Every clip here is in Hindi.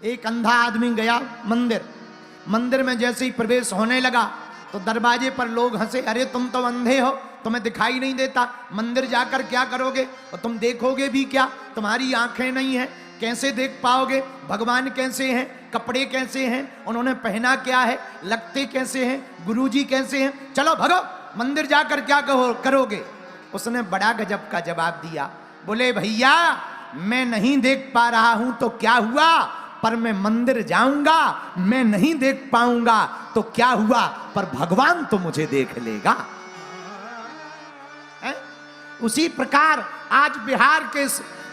एक अंधा आदमी गया मंदिर, मंदिर में जैसे ही प्रवेश होने लगा तो दरवाजे पर लोग हंसे, अरे तुम तो अंधे हो, तुम्हें दिखाई नहीं देता, मंदिर जाकर क्या करोगे और तुम देखोगे भी क्या, तुम्हारी आंखें नहीं हैं, कैसे देख पाओगे, भगवान कैसे हैं, कपड़े कैसे हैं, उन्होंने पहना क्या है, लगते कैसे हैं, गुरुजी कैसे हैं, चलो भगो, मंदिर जाकर क्या करोगे। उसने बड़ा गजब का जवाब दिया, बोले भैया मैं नहीं देख पा रहा हूं तो क्या हुआ, पर मैं मंदिर जाऊंगा, मैं नहीं देख पाऊंगा तो क्या हुआ, पर भगवान तो मुझे देख लेगा। उसी प्रकार आज बिहार के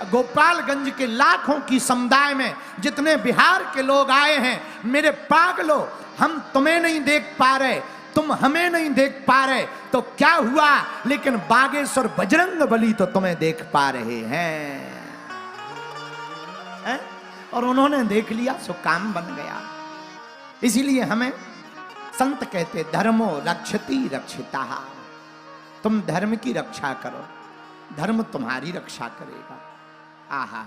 गोपालगंज के लाखों की समुदाय में जितने बिहार के लोग आए हैं, मेरे पागलों, हम तुम्हें नहीं देख पा रहे, तुम हमें नहीं देख पा रहे तो क्या हुआ, लेकिन बागेश्वर बजरंगबली तो तुम्हें देख पा रहे हैं। और उन्होंने देख लिया सो काम बन गया। इसीलिए हमें संत कहते धर्मो रक्षति रक्षिता, तुम धर्म की रक्षा करो, धर्म तुम्हारी रक्षा करेगा। आहा,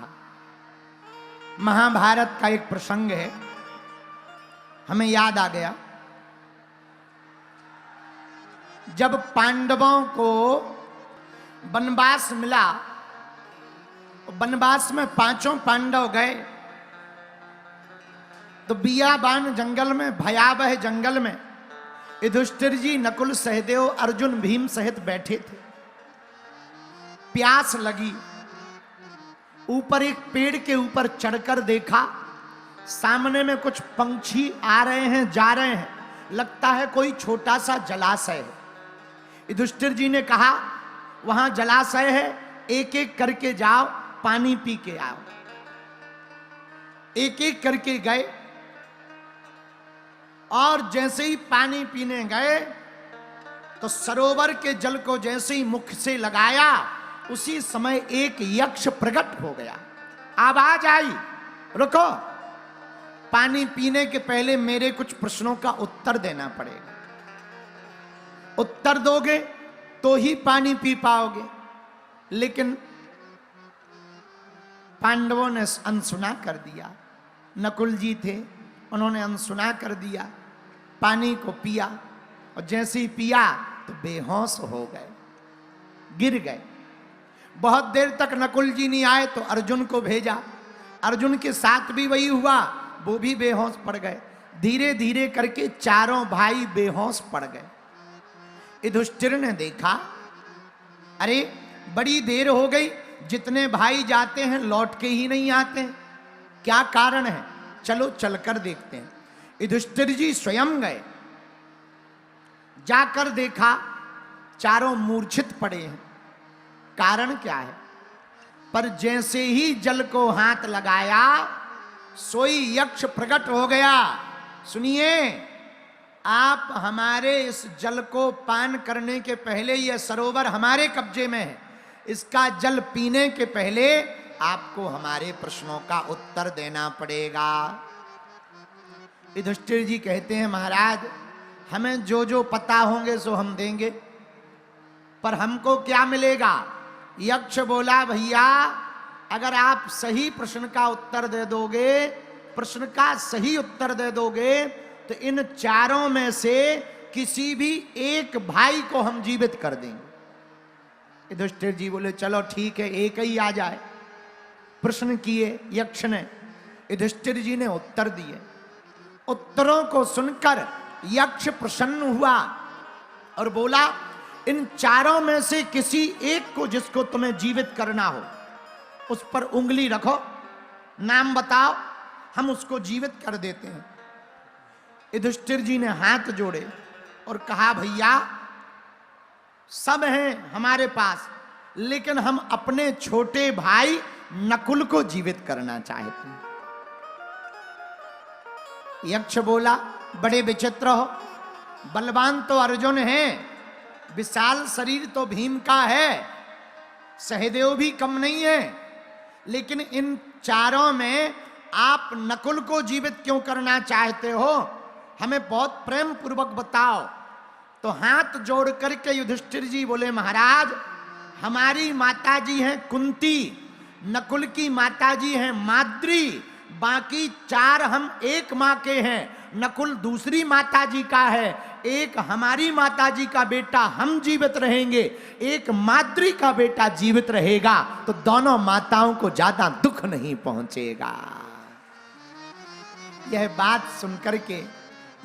महाभारत का एक प्रसंग है, हमें याद आ गया। जब पांडवों को वनवास मिला, वनवास में पांचों पांडव गए तो बियाबान जंगल में, भयावह जंगल में युधिष्ठिर जी, नकुल, सहदेव, अर्जुन, भीम सहित बैठे थे। प्यास लगी, ऊपर एक पेड़ के ऊपर चढ़कर देखा, सामने में कुछ पंछी आ रहे हैं, जा रहे हैं, लगता है कोई छोटा सा जलाशय है। युधिष्ठिर जी ने कहा वहां जलाशय है, एक एक करके जाओ, पानी पी के आओ। एक एक करके गए और जैसे ही पानी पीने गए तो सरोवर के जल को जैसे ही मुख से लगाया, उसी समय एक यक्ष प्रकट हो गया। आवाज आई, रुको, पानी पीने के पहले मेरे कुछ प्रश्नों का उत्तर देना पड़ेगा, उत्तर दोगे तो ही पानी पी पाओगे। लेकिन पांडवों ने अनसुना कर दिया, नकुल जी थे, उन्होंने अनसुना कर दिया, पानी को पिया और जैसे ही पिया तो बेहोश हो गए, गिर गए। बहुत देर तक नकुल जी नहीं आए तो अर्जुन को भेजा, अर्जुन के साथ भी वही हुआ, वो भी बेहोश पड़ गए। धीरे धीरे करके चारों भाई बेहोश पड़ गए। युधिष्ठिर ने देखा, अरे बड़ी देर हो गई, जितने भाई जाते हैं लौट के ही नहीं आते, क्या कारण है, चलो चलकर देखते हैं। युधिष्ठिर जी स्वयं गए, जाकर देखा चारों मूर्छित पड़े हैं, कारण क्या है, पर जैसे ही जल को हाथ लगाया सोई यक्ष प्रकट हो गया। सुनिए, आप हमारे इस जल को पान करने के पहले, यह सरोवर हमारे कब्जे में है, इसका जल पीने के पहले आपको हमारे प्रश्नों का उत्तर देना पड़ेगा। युधिष्ठिर जी कहते हैं, महाराज हमें जो जो पता होंगे सो हम देंगे, पर हमको क्या मिलेगा। यक्ष बोला, भैया अगर आप सही प्रश्न का उत्तर दे दोगे, प्रश्न का सही उत्तर दे दोगे तो इन चारों में से किसी भी एक भाई को हम जीवित कर देंगे। युधिष्ठिर जी बोले, चलो ठीक है, एक ही आ जाए। प्रश्न किए यक्ष ने, युधिष्ठिर जी ने उत्तर दिए। उत्तरों को सुनकर यक्ष प्रसन्न हुआ और बोला, इन चारों में से किसी एक को जिसको तुम्हें जीवित करना हो उस पर उंगली रखो, नाम बताओ, हम उसको जीवित कर देते हैं। युधिष्ठिर जी ने हाथ जोड़े और कहा, भैया सब हैं हमारे पास, लेकिन हम अपने छोटे भाई नकुल को जीवित करना चाहते हैं। यक्ष बोला, बड़े विचित्र हो, बलवान तो अर्जुन है, विशाल शरीर तो भीम का है, सहदेव भी कम नहीं है, लेकिन इन चारों में आप नकुल को जीवित क्यों करना चाहते हो, हमें बहुत प्रेम पूर्वक बताओ। तो हाथ जोड़ करके युधिष्ठिर जी बोले, महाराज हमारी माताजी हैं कुंती, नकुल की माताजी हैं माद्री, बाकी 4 हम एक माँ के हैं। नकुल दूसरी माता जी का है, एक हमारी माता जी का बेटा हम जीवित रहेंगे, एक माद्री का बेटा जीवित रहेगा, तो दोनों माताओं को ज्यादा दुख नहीं पहुंचेगा। यह बात सुनकर के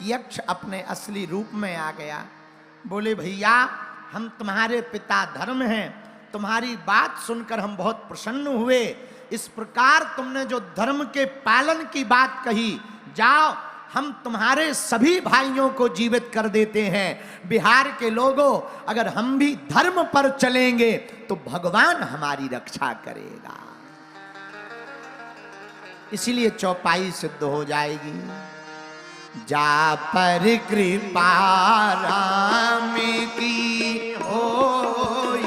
यक्ष अपने असली रूप में आ गया। बोले भैया हम तुम्हारे पिता धर्म हैं, तुम्हारी बात सुनकर हम बहुत प्रसन्न हुए। इस प्रकार तुमने जो धर्म के पालन की बात कही, जाओ हम तुम्हारे सभी भाइयों को जीवित कर देते हैं। बिहार के लोगों, अगर हम भी धर्म पर चलेंगे तो भगवान हमारी रक्षा करेगा। इसीलिए चौपाई सिद्ध हो जाएगी। जा पर कृपा राम की होई,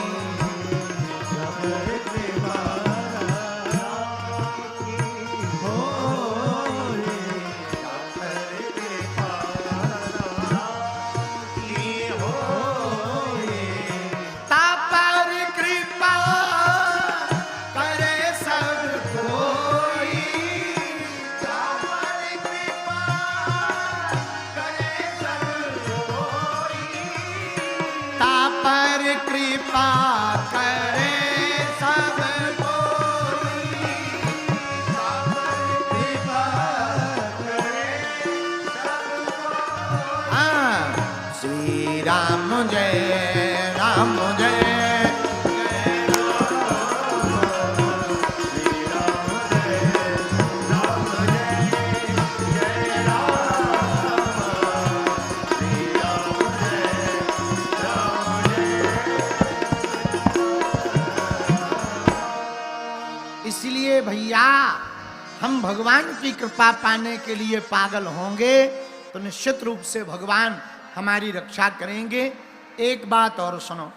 राम जय राम जय इसलिए भैया हम भगवान की कृपा पाने के लिए पागल होंगे तो निश्चित रूप से भगवान हमारी रक्षा करेंगे। एक बात और सुनो,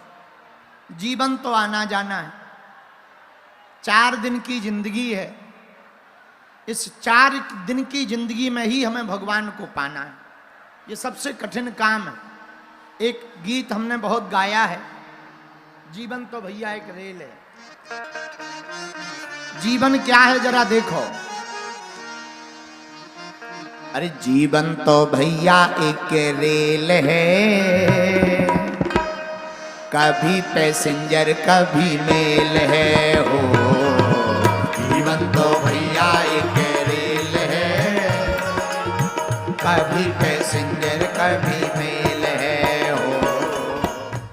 जीवन तो आना जाना है, 4 दिन की जिंदगी है। इस 4 दिन की जिंदगी में ही हमें भगवान को पाना है, ये सबसे कठिन काम है। एक गीत हमने बहुत गाया है, जीवन तो भैया एक रेल है। जीवन क्या है जरा देखो, अरे जीवन तो भैया एक रेल है, कभी पैसेंजर कभी मेल है हो। जीवन तो भैया एक रेल है, कभी पैसेंजर कभी मेल